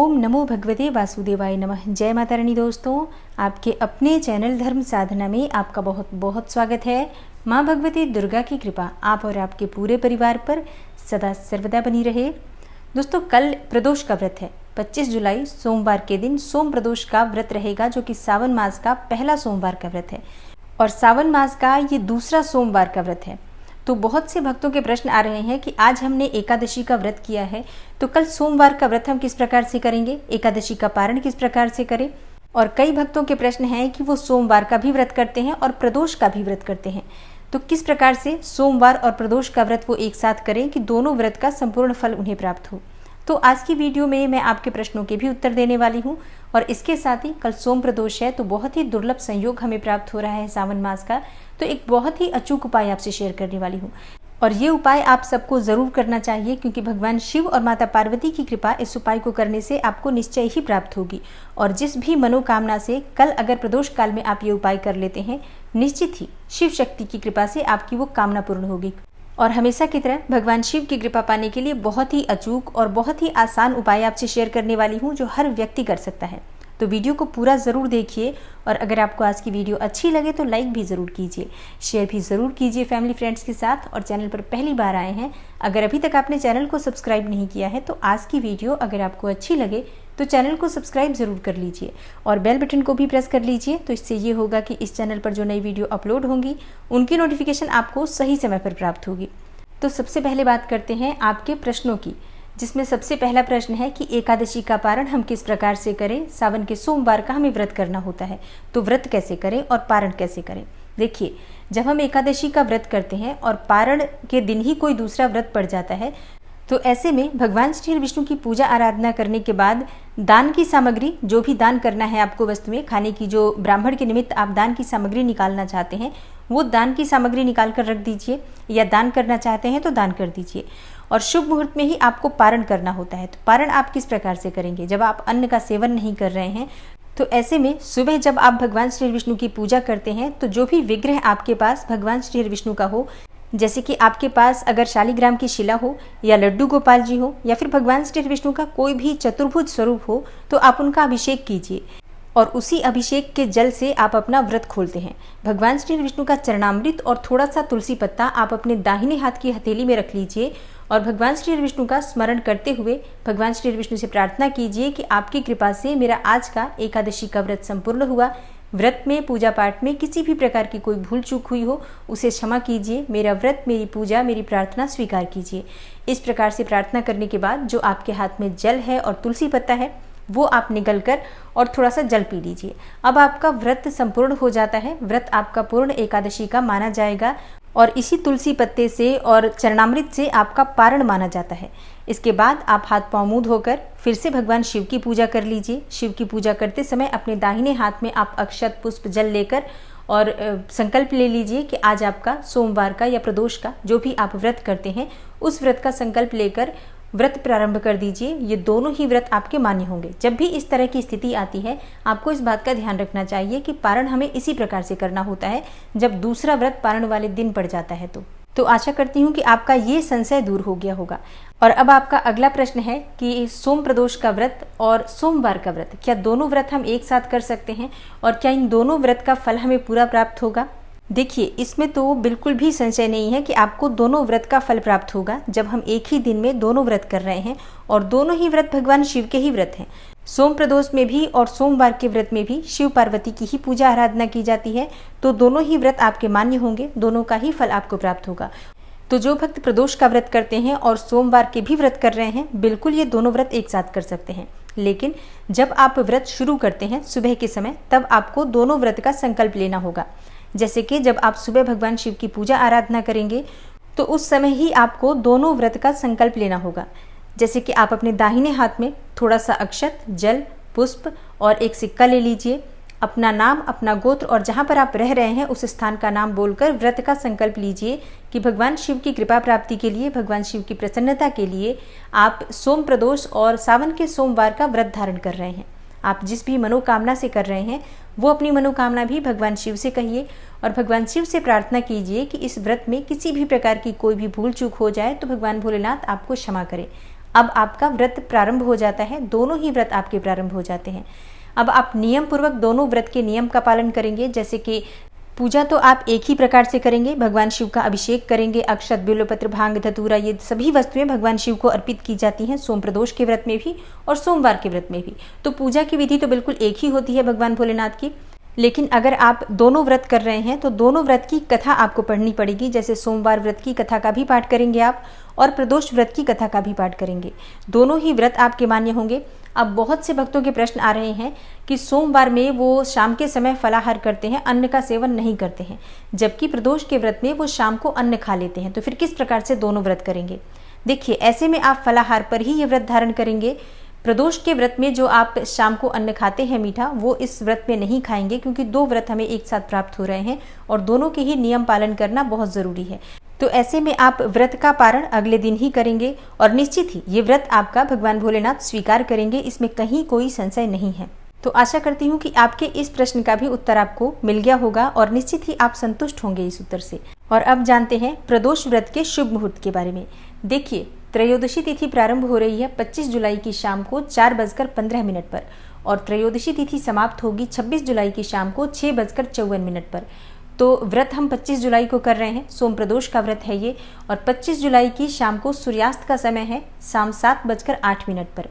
ओम नमो भगवते वासुदेवाय नमः। जय माता रानी। दोस्तों, आपके अपने चैनल धर्म साधना में आपका बहुत बहुत स्वागत है। माँ भगवती दुर्गा की कृपा आप और आपके पूरे परिवार पर सदा सर्वदा बनी रहे। दोस्तों, कल प्रदोष का व्रत है। 25 जुलाई सोमवार के दिन सोम प्रदोष का व्रत रहेगा, जो कि सावन मास का पहला सोमवार का व्रत है और सावन मास का ये दूसरा सोमवार का व्रत है। तो बहुत से भक्तों के प्रश्न आ रहे हैं कि आज हमने एकादशी का व्रत किया है, तो कल सोमवार का व्रत हम किस प्रकार से करेंगे, एकादशी का पारण किस प्रकार से करें। और कई भक्तों के प्रश्न हैं कि वो सोमवार का भी व्रत करते हैं और प्रदोष का भी व्रत करते हैं, तो किस प्रकार से सोमवार और प्रदोष का व्रत वो एक साथ करें कि दोनों व्रत का संपूर्ण फल उन्हें प्राप्त हो। तो आज की वीडियो में मैं आपके प्रश्नों के भी उत्तर देने वाली हूँ। और इसके साथ ही कल सोम प्रदोष है, तो बहुत ही दुर्लभ संयोग हमें प्राप्त हो रहा है सावन मास का, तो एक बहुत ही अचूक उपाय आपसे शेयर करने वाली हूँ। और ये उपाय आप सबको ज़रूर करना चाहिए, क्योंकि भगवान शिव और माता पार्वती की कृपा इस उपाय को करने से आपको निश्चय ही प्राप्त होगी। और जिस भी मनोकामना से कल अगर प्रदोष काल में आप ये उपाय कर लेते हैं, निश्चित ही शिव शक्ति की कृपा से आपकी वो कामना पूर्ण होगी। और हमेशा की तरह भगवान शिव की कृपा पाने के लिए बहुत ही अचूक और बहुत ही आसान उपाय आपसे शेयर करने वाली हूँ, जो हर व्यक्ति कर सकता है। तो वीडियो को पूरा ज़रूर देखिए, और अगर आपको आज की वीडियो अच्छी लगे तो लाइक भी ज़रूर कीजिए, शेयर भी ज़रूर कीजिए फैमिली फ्रेंड्स के साथ। और चैनल पर पहली बार आए हैं, अगर अभी तक आपने चैनल को सब्सक्राइब नहीं किया है, तो आज की वीडियो अगर आपको अच्छी लगे तो चैनल को सब्सक्राइब ज़रूर कर लीजिए और बेल बटन को भी प्रेस कर लीजिए। तो इससे ये होगा कि इस चैनल पर जो नई वीडियो अपलोड होंगी उनकी नोटिफिकेशन आपको सही समय पर प्राप्त होगी। तो सबसे पहले बात करते हैं आपके प्रश्नों की, जिसमें सबसे पहला प्रश्न है कि एकादशी का पारण हम किस प्रकार से करें। सावन के सोमवार का हमें व्रत करना होता है, तो व्रत कैसे करें और पारण कैसे करें। देखिए, जब हम एकादशी का व्रत करते हैं और पारण के दिन ही कोई दूसरा व्रत पड़ जाता है, तो ऐसे में भगवान श्री विष्णु की पूजा आराधना करने के बाद दान की सामग्री, जो भी दान करना है आपको वस्तु में खाने की, जो ब्राह्मण के निमित्त आप दान की सामग्री निकालना चाहते हैं, वो दान की सामग्री निकाल कर रख दीजिए, या दान करना चाहते हैं तो दान कर दीजिए। और शुभ मुहूर्त में ही आपको पारण करना होता है। तो पारण आप किस प्रकार से करेंगे, जब आप अन्न का सेवन नहीं कर रहे हैं, तो ऐसे में सुबह जब आप भगवान श्री विष्णु की पूजा करते हैं, तो जो भी विग्रह आपके पास भगवान श्री विष्णु का हो, जैसे कि आपके पास अगर शालिग्राम की शिला हो, या लड्डू गोपाल जी हो, या फिर भगवान श्री विष्णु का कोई भी चतुर्भुज स्वरूप हो, तो आप उनका अभिषेक कीजिए। और उसी अभिषेक के जल से आप अपना व्रत खोलते हैं। भगवान श्री विष्णु का चरणामृत और थोड़ा सा तुलसी पत्ता आप अपने दाहिने हाथ की हथेली में रख लीजिए और भगवान श्री विष्णु का स्मरण करते हुए भगवान श्री विष्णु से प्रार्थना कीजिए कि आपकी कृपा से मेरा आज का एकादशी का व्रत संपूर्ण हुआ। व्रत में, पूजा पाठ में किसी भी प्रकार की कोई भूल चूक हुई हो, उसे क्षमा कीजिए। मेरा व्रत, मेरी पूजा, मेरी प्रार्थना स्वीकार कीजिए। इस प्रकार से प्रार्थना करने के बाद जो आपके हाथ में जल है और तुलसी पत्ता है, वो आप निगल कर और थोड़ा सा जल पी लीजिए। अब आपका व्रत संपूर्ण हो जाता है। व्रत आपका पूर्ण एकादशी का माना जाएगा और इसी तुलसी पत्ते से और चरणामृत से आपका पारण माना जाता है। इसके बाद आप हाथ पांव मुंह धोकर फिर से भगवान शिव की पूजा कर लीजिए। शिव की पूजा करते समय अपने दाहिने हाथ में आप अक्षत, पुष्प, जल लेकर और संकल्प ले लीजिए कि आज आपका सोमवार का या प्रदोष का जो भी आप व्रत करते हैं, उस व्रत का संकल्प लेकर व्रत प्रारंभ कर दीजिए। ये दोनों ही व्रत आपके मान्य होंगे। जब भी इस तरह की स्थिति आती है, आपको इस बात का ध्यान रखना चाहिए कि पारण हमें इसी प्रकार से करना होता है जब दूसरा व्रत पारण वाले दिन पड़ जाता है। तो आशा करती हूँ कि आपका ये संशय दूर हो गया होगा। और अब आपका अगला प्रश्न है कि सोम प्रदोष का व्रत और सोमवार का व्रत, क्या दोनों व्रत हम एक साथ कर सकते हैं और क्या इन दोनों व्रत का फल हमें पूरा प्राप्त होगा। देखिए, इसमें तो बिल्कुल भी संशय नहीं है कि आपको दोनों व्रत का फल प्राप्त होगा, जब हम एक ही दिन में दोनों व्रत कर रहे हैं और दोनों ही व्रत भगवान शिव के ही व्रत हैं। सोम प्रदोष में भी और सोमवार के व्रत में भी शिव पार्वती की ही पूजा आराधना की जाती है, तो दोनों ही व्रत आपके मान्य होंगे, दोनों का ही फल आपको प्राप्त होगा। तो जो भक्त प्रदोष का व्रत करते हैं और सोमवार के भी व्रत कर रहे हैं, बिल्कुल ये दोनों व्रत एक साथ कर सकते हैं। लेकिन जब आप व्रत शुरू करते हैं सुबह के समय, तब आपको दोनों व्रत का संकल्प लेना होगा। जैसे कि जब आप सुबह भगवान शिव की पूजा आराधना करेंगे, तो उस समय ही आपको दोनों व्रत का संकल्प लेना होगा। जैसे कि आप अपने दाहिने हाथ में थोड़ा सा अक्षत, जल, पुष्प और एक सिक्का ले लीजिए। अपना नाम, अपना गोत्र और जहाँ पर आप रह रहे हैं उस स्थान का नाम बोलकर व्रत का संकल्प लीजिए कि भगवान शिव की कृपा प्राप्ति के लिए, भगवान शिव की प्रसन्नता के लिए आप सोम प्रदोष और सावन के सोमवार का व्रत धारण कर रहे हैं। आप जिस भी मनोकामना से कर रहे हैं, वो अपनी मनोकामना भी भगवान शिव से कहिए और भगवान शिव से प्रार्थना कीजिए कि इस व्रत में किसी भी प्रकार की कोई भी भूल चूक हो जाए तो भगवान भोलेनाथ आपको क्षमा करें। अब आपका व्रत प्रारंभ हो जाता है, दोनों ही व्रत आपके प्रारंभ हो जाते हैं। अब आप नियम पूर्वक दोनों व्रत के नियम का पालन करेंगे, जैसे कि पूजा तो आप एक ही प्रकार से करेंगे, भगवान शिव का अभिषेक करेंगे, अक्षत, बिल्वपत्र, भांग, धतूरा, ये सभी वस्तुएं भगवान शिव को अर्पित की जाती हैं, सोम प्रदोष के व्रत में भी और सोमवार के व्रत में भी। तो पूजा की विधि तो बिल्कुल एक ही होती है भगवान भोलेनाथ की। लेकिन अगर आप दोनों व्रत कर रहे हैं तो दोनों व्रत की कथा आपको पढ़नी पड़ेगी। जैसे सोमवार व्रत की कथा का भी पाठ करेंगे आप, और प्रदोष व्रत की कथा का भी पाठ करेंगे। दोनों ही व्रत आपके मान्य होंगे। अब बहुत से भक्तों के प्रश्न आ रहे हैं कि सोमवार में वो शाम के समय फलाहार करते हैं, अन्न का सेवन नहीं करते हैं, जबकि प्रदोष के व्रत में वो शाम को अन्न खा लेते हैं। तो फिर किस प्रकार से दोनों व्रत करेंगे? देखिए, ऐसे में आप फलाहार पर ही ये व्रत धारण करेंगे। प्रदोष के व्रत में जो आप शाम को अन्न खाते हैं मीठा, वो इस व्रत में नहीं खाएंगे, क्योंकि दो व्रत हमें एक साथ प्राप्त हो रहे हैं और दोनों के ही नियम पालन करना बहुत जरूरी है। तो ऐसे में आप व्रत का पारण अगले दिन ही करेंगे और निश्चित ही ये व्रत आपका भगवान भोलेनाथ स्वीकार करेंगे, इसमें कहीं कोई संशय नहीं है। तो आशा करती हूँ कि आपके इस प्रश्न का भी उत्तर आपको मिल गया होगा और निश्चित ही आप संतुष्ट होंगे इस उत्तर से। और अब जानते हैं प्रदोष व्रत के शुभ मुहूर्त के बारे में। देखिए, त्रयोदशी तिथि प्रारंभ हो रही है 25 जुलाई की शाम को 4:15 पर और त्रयोदशी तिथि समाप्त होगी 26 जुलाई की शाम को 6:54 पर। तो व्रत हम 25 जुलाई को कर रहे हैं, सोम प्रदोष का व्रत है ये, और 25 जुलाई की शाम को सूर्यास्त का समय है शाम 7:08 पर।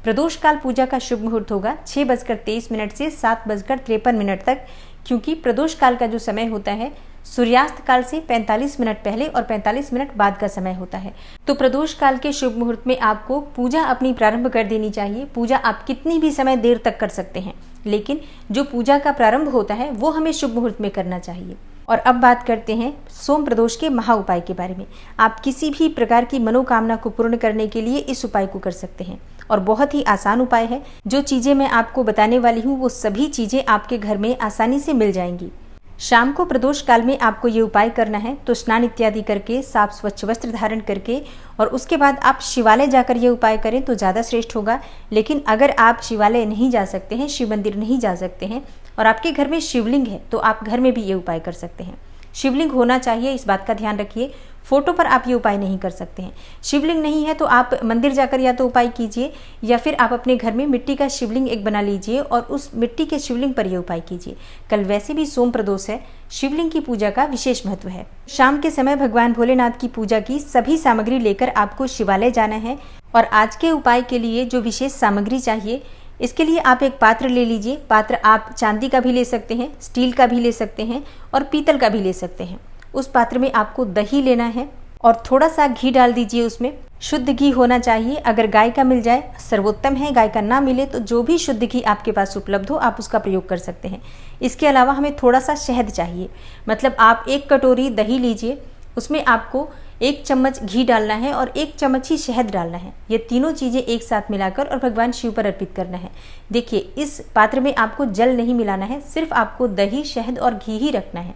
प्रदोष काल पूजा का शुभ मुहूर्त होगा 6:23 से 7:53 तक, क्योंकि प्रदोष काल का जो समय होता है सूर्यास्त काल से 45 मिनट पहले और 45 मिनट बाद का समय होता है। तो प्रदोष काल के शुभ मुहूर्त में आपको पूजा अपनी प्रारंभ कर देनी चाहिए। पूजा आप कितनी भी समय देर तक कर सकते हैं, लेकिन जो पूजा का प्रारंभ होता है वो हमें शुभ मुहूर्त में करना चाहिए। और अब बात करते हैं सोम प्रदोष के महा उपाय के बारे में। आप किसी भी प्रकार की मनोकामना को पूर्ण करने के लिए इस उपाय को कर सकते हैं और बहुत ही आसान उपाय है। जो चीजें मैं आपको बताने वाली हूँ वो सभी चीजें आपके घर में आसानी से मिल जाएंगी। शाम को प्रदोष काल में आपको ये उपाय करना है, तो स्नान इत्यादि करके, साफ स्वच्छ वस्त्र धारण करके और उसके बाद आप शिवालय जाकर ये उपाय करें तो ज़्यादा श्रेष्ठ होगा। लेकिन अगर आप शिवालय नहीं जा सकते हैं, शिव मंदिर नहीं जा सकते हैं और आपके घर में शिवलिंग है, तो आप घर में भी ये उपाय कर सकते हैं। शिवलिंग होना चाहिए, इस बात का ध्यान रखिए। फोटो पर आप ये उपाय नहीं कर सकते हैं। शिवलिंग नहीं है तो आप मंदिर जाकर या तो उपाय कीजिए, या फिर आप अपने घर में मिट्टी का शिवलिंग एक बना लीजिए और उस मिट्टी के शिवलिंग पर ये उपाय कीजिए। कल वैसे भी सोम प्रदोष है, शिवलिंग की पूजा का विशेष महत्व है। शाम के समय भगवान भोलेनाथ की पूजा की सभी सामग्री लेकर आपको शिवालय जाना है। और आज के उपाय के लिए जो विशेष सामग्री चाहिए, इसके लिए आप एक पात्र ले लीजिए। पात्र आप चांदी का भी ले सकते हैं, स्टील का भी ले सकते हैं और पीतल का भी ले सकते हैं। उस पात्र में आपको दही लेना है और थोड़ा सा घी डाल दीजिए उसमें। शुद्ध घी होना चाहिए, अगर गाय का मिल जाए सर्वोत्तम है, गाय का ना मिले तो जो भी शुद्ध घी आपके पास उपलब्ध हो आप उसका प्रयोग कर सकते हैं। इसके अलावा हमें थोड़ा सा शहद चाहिए, मतलब आप 1 कटोरी दही लीजिए, उसमें आपको 1 चम्मच घी डालना है और 1 चम्मच ही शहद डालना है। ये तीनों चीज़ें एक साथ मिलाकर और भगवान शिव पर अर्पित करना है। देखिए, इस पात्र में आपको जल नहीं मिलाना है, सिर्फ आपको दही, शहद और घी ही रखना है।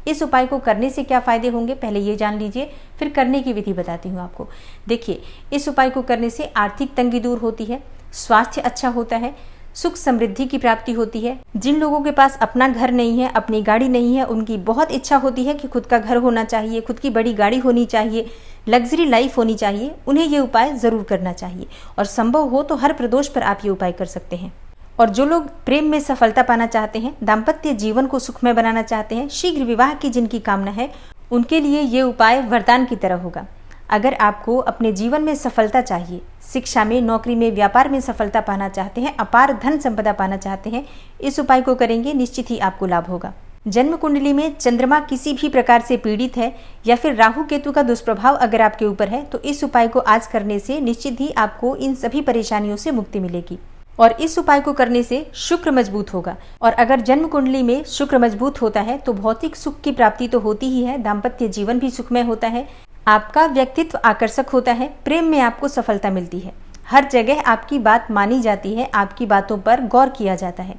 इस उपाय को करने से क्या फायदे होंगे पहले ये जान लीजिए, फिर करने की विधि बताती हूँ आपको। देखिए, इस उपाय को करने से आर्थिक तंगी दूर होती है, स्वास्थ्य अच्छा होता है, सुख समृद्धि की प्राप्ति होती है। जिन लोगों के पास अपना घर नहीं है, अपनी गाड़ी नहीं है, उनकी बहुत इच्छा होती है कि खुद का घर होना चाहिए, खुद की बड़ी गाड़ी होनी चाहिए, लग्जरी लाइफ होनी चाहिए, उन्हें ये उपाय जरूर करना चाहिए। और संभव हो तो हर प्रदोष पर आप ये उपाय कर सकते हैं। और जो लोग प्रेम में सफलता पाना चाहते हैं, दाम्पत्य जीवन को सुखमय बनाना चाहते हैं, शीघ्र विवाह की जिनकी कामना है, उनके लिए ये उपाय वरदान की तरह होगा। अगर आपको अपने जीवन में सफलता चाहिए, शिक्षा में, नौकरी में, व्यापार में सफलता पाना चाहते हैं, अपार धन संपदा पाना चाहते हैं, इस उपाय को करेंगे, निश्चित ही आपको लाभ होगा। जन्म कुंडली में चंद्रमा किसी भी प्रकार से पीड़ित है या फिर राहु केतु का दुष्प्रभाव अगर आपके ऊपर है, तो इस उपाय को आज करने से निश्चित ही आपको इन सभी परेशानियों से मुक्ति मिलेगी। और इस उपाय को करने से शुक्र मजबूत होगा, और अगर जन्म कुंडली में शुक्र मजबूत होता है तो भौतिक सुख की प्राप्ति तो होती ही है, दाम्पत्य जीवन भी सुखमय होता है, आपका व्यक्तित्व आकर्षक होता है, प्रेम में आपको सफलता मिलती है, हर जगह आपकी बात मानी जाती है, आपकी बातों पर गौर किया जाता है।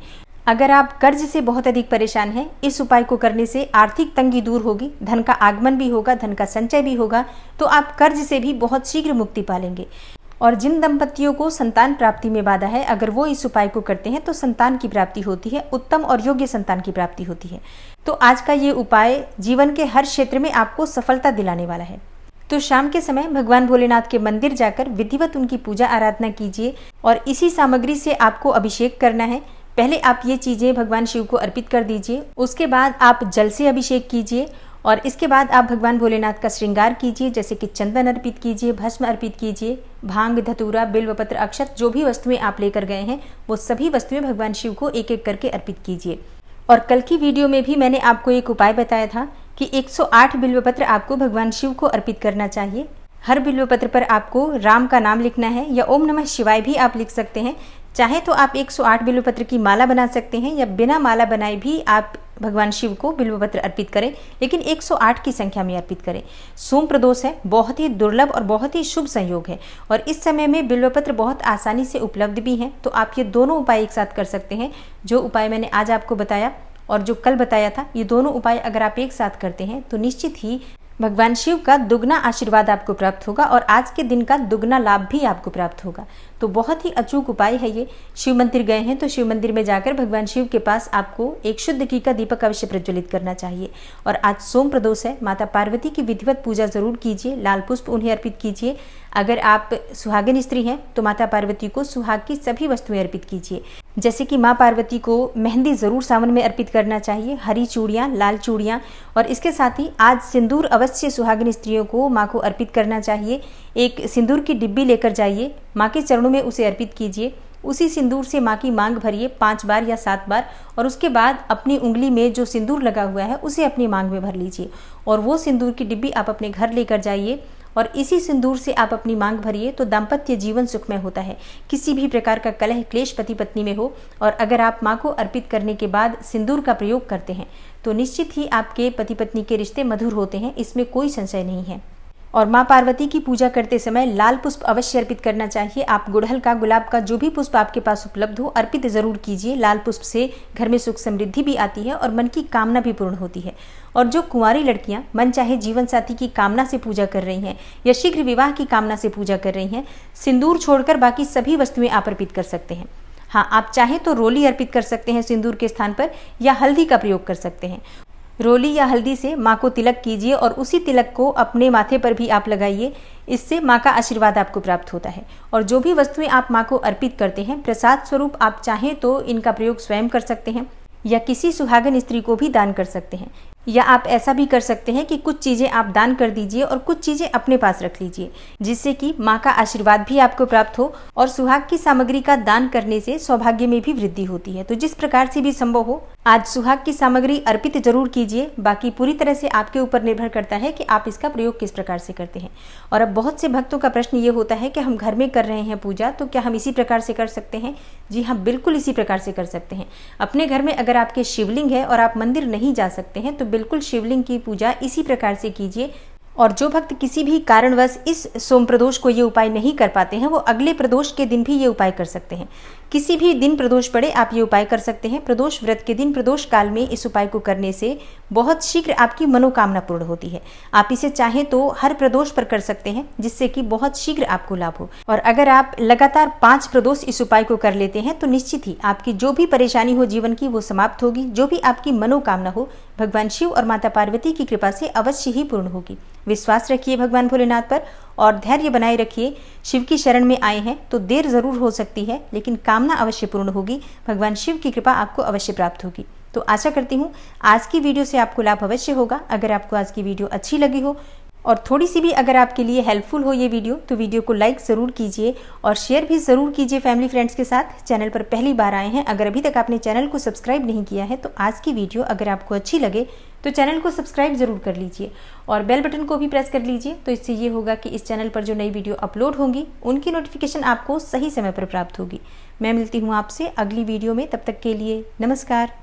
अगर आप कर्ज से बहुत अधिक परेशान हैं, इस उपाय को करने से आर्थिक तंगी दूर होगी, धन का आगमन भी होगा, धन का संचय भी होगा, तो आप कर्ज से भी बहुत शीघ्र मुक्ति पालेंगे। और जिन दंपतियों को संतान प्राप्ति में बाधा है, अगर वो इस उपाय को करते हैं तो संतान की प्राप्ति होती है, उत्तम और योग्य संतान की प्राप्ति होती है। तो आज का ये उपाय जीवन के हर क्षेत्र में आपको सफलता दिलाने वाला है। तो शाम के समय भगवान भोलेनाथ के मंदिर जाकर विधिवत उनकी पूजा आराधना कीजिए और इसी सामग्री से आपको अभिषेक करना है। पहले आप ये चीज़ें भगवान शिव को अर्पित कर दीजिए, उसके बाद आप जल से अभिषेक कीजिए और इसके बाद आप भगवान भोलेनाथ का श्रृंगार कीजिए, जैसे कि चंदन अर्पित कीजिए, भस्म अर्पित कीजिए, भांग, धतूरा, बिल्वपत्र, अक्षत, जो भी वस्तुएं आप लेकर गए हैं वो सभी वस्तुएं भगवान शिव को एक एक करके अर्पित कीजिए। और कल की वीडियो में भी मैंने आपको एक उपाय बताया था कि 108 बिल्वपत्र आपको भगवान शिव को अर्पित करना चाहिए। हर बिल्वपत्र पर आपको राम का नाम लिखना है या ओम नमः शिवाय भी आप लिख सकते हैं। चाहे तो आप 108 बिल्वपत्र की माला बना सकते हैं या बिना माला बनाए भी आप भगवान शिव को बिल्वपत्र अर्पित करें, लेकिन 108 की संख्या में अर्पित करें। सोम प्रदोष है, बहुत ही दुर्लभ और बहुत ही शुभ संयोग है और इस समय में बिल्वपत्र बहुत आसानी से उपलब्ध भी हैं। तो आप ये दोनों उपाय एक साथ कर सकते हैं। जो उपाय मैंने आज आपको बताया और जो कल बताया था, ये दोनों उपाय अगर आप एक साथ करते हैं तो निश्चित ही भगवान शिव का दुगना आशीर्वाद आपको प्राप्त होगा और आज के दिन का दुगना लाभ भी आपको प्राप्त होगा। तो बहुत ही अचूक उपाय है ये। शिव मंदिर गए हैं तो शिव मंदिर में जाकर भगवान शिव के पास आपको एक शुद्ध घी का दीपक अवश्य प्रज्वलित करना चाहिए। और आज सोम प्रदोष है, माता पार्वती की विधिवत पूजा जरूर कीजिए, लाल पुष्प उन्हें अर्पित कीजिए। अगर आप सुहागिन स्त्री हैं तो माता पार्वती को सुहाग की सभी वस्तुएं अर्पित कीजिए, जैसे कि माँ पार्वती को मेहंदी जरूर सावन में अर्पित करना चाहिए, हरी चूड़ियाँ, लाल चूड़ियाँ, और इसके साथ ही आज सिंदूर अवश्य सुहागिन स्त्रियों को माँ को अर्पित करना चाहिए। एक सिंदूर की डिब्बी लेकर जाइए, माँ के चरणों में उसे अर्पित कीजिए। उसी सिंदूर से माँ की मांग भरिए 5 बार या 7 बार और उसके बाद अपनी उंगली में जो सिंदूर लगा हुआ है उसे अपनी मांग में भर लीजिए और वो सिंदूर की डिब्बी आप अपने घर लेकर जाइए और इसी सिंदूर से आप अपनी मांग भरिए तो दाम्पत्य जीवन सुखमय होता है। किसी भी प्रकार का कलह क्लेश पति पत्नी में हो और अगर आप माँ को अर्पित करने के बाद सिंदूर का प्रयोग करते हैं तो निश्चित ही आपके पति पत्नी के रिश्ते मधुर होते हैं, इसमें कोई संशय नहीं है। और माँ पार्वती की पूजा करते समय लाल पुष्प अवश्य अर्पित करना चाहिए। आप गुड़हल का, गुलाब का, जो भी पुष्प आपके पास उपलब्ध हो अर्पित जरूर कीजिए। लाल पुष्प से घर में सुख समृद्धि भी आती है और मन की कामना भी पूर्ण होती है। और जो कुंवारी लड़कियां मन चाहे जीवन साथी की कामना से पूजा कर रही हैं या शीघ्र विवाह की कामना से पूजा कर रही हैं, सिंदूर छोड़कर बाकी सभी वस्तुएं आप अर्पित कर सकते हैं। हाँ, आप चाहें तो रोली अर्पित कर सकते हैं सिंदूर के स्थान पर या हल्दी का प्रयोग कर सकते हैं। रोली या हल्दी से माँ को तिलक कीजिए और उसी तिलक को अपने माथे पर भी आप लगाइए। इससे माँ का आशीर्वाद आपको प्राप्त होता है। और जो भी वस्तुएं आप माँ को अर्पित करते हैं प्रसाद स्वरूप, आप चाहें तो इनका प्रयोग स्वयं कर सकते हैं या किसी सुहागन स्त्री को भी दान कर सकते हैं। या आप ऐसा भी कर सकते हैं कि कुछ चीज़ें आप दान कर दीजिए और कुछ चीज़ें अपने पास रख लीजिए, जिससे कि माँ का आशीर्वाद भी आपको प्राप्त हो। और सुहाग की सामग्री का दान करने से सौभाग्य में भी वृद्धि होती है। तो जिस प्रकार से भी संभव हो आज सुहाग की सामग्री अर्पित जरूर कीजिए। बाकी पूरी तरह से आपके ऊपर निर्भर करता है कि आप इसका प्रयोग किस प्रकार से करते हैं। और अब बहुत से भक्तों का प्रश्न ये होता है कि हम घर में कर रहे हैं पूजा, तो क्या हम इसी प्रकार से कर सकते हैं? जी हाँ, बिल्कुल इसी प्रकार से कर सकते हैं। अपने घर में अगर आपके शिवलिंग है और आप मंदिर नहीं जा सकते हैं तो बिल्कुल शिवलिंग की पूजा इसी प्रकार से कीजिए। और जो भक्त किसी भी कारणवश इस सोम प्रदोष को ये उपाय नहीं कर पाते हैं वो अगले प्रदोष के दिन भी ये उपाय कर सकते हैं। किसी भी दिन प्रदोष पड़े आप ये उपाय कर सकते हैं। प्रदोष व्रत के दिन प्रदोष काल में इस उपाय को करने से बहुत शीघ्र आपकी मनोकामना पूर्ण होती है। आप इसे चाहें तो हर प्रदोष पर कर सकते हैं, जिससे कि बहुत शीघ्र आपको लाभ हो। और अगर आप लगातार 5 प्रदोष इस उपाय को कर लेते हैं तो निश्चित ही आपकी जो भी परेशानी हो जीवन की वो समाप्त होगी। जो भी आपकी मनोकामना हो भगवान शिव और माता पार्वती की कृपा से अवश्य ही पूर्ण होगी। विश्वास रखिए भगवान भोलेनाथ पर और धैर्य बनाए रखिए। शिव की शरण में आए हैं तो देर जरूर हो सकती है, लेकिन कामना अवश्य पूर्ण होगी। भगवान शिव की कृपा आपको अवश्य प्राप्त होगी। तो आशा करती हूँ आज की वीडियो से आपको लाभ अवश्य होगा। अगर आपको आज की वीडियो अच्छी लगी हो और थोड़ी सी भी अगर आपके लिए हेल्पफुल हो ये वीडियो, तो वीडियो को लाइक ज़रूर कीजिए और शेयर भी ज़रूर कीजिए फैमिली फ्रेंड्स के साथ। चैनल पर पहली बार आए हैं, अगर अभी तक आपने चैनल को सब्सक्राइब नहीं किया है तो आज की वीडियो अगर आपको अच्छी लगे तो चैनल को सब्सक्राइब ज़रूर कर लीजिए और बेल बटन को भी प्रेस कर लीजिए। तो इससे ये होगा कि इस चैनल पर जो नई वीडियो अपलोड होंगी उनकी नोटिफिकेशन आपको सही समय पर प्राप्त होगी। मैं मिलती हूँ आपसे अगली वीडियो में, तब तक के लिए नमस्कार।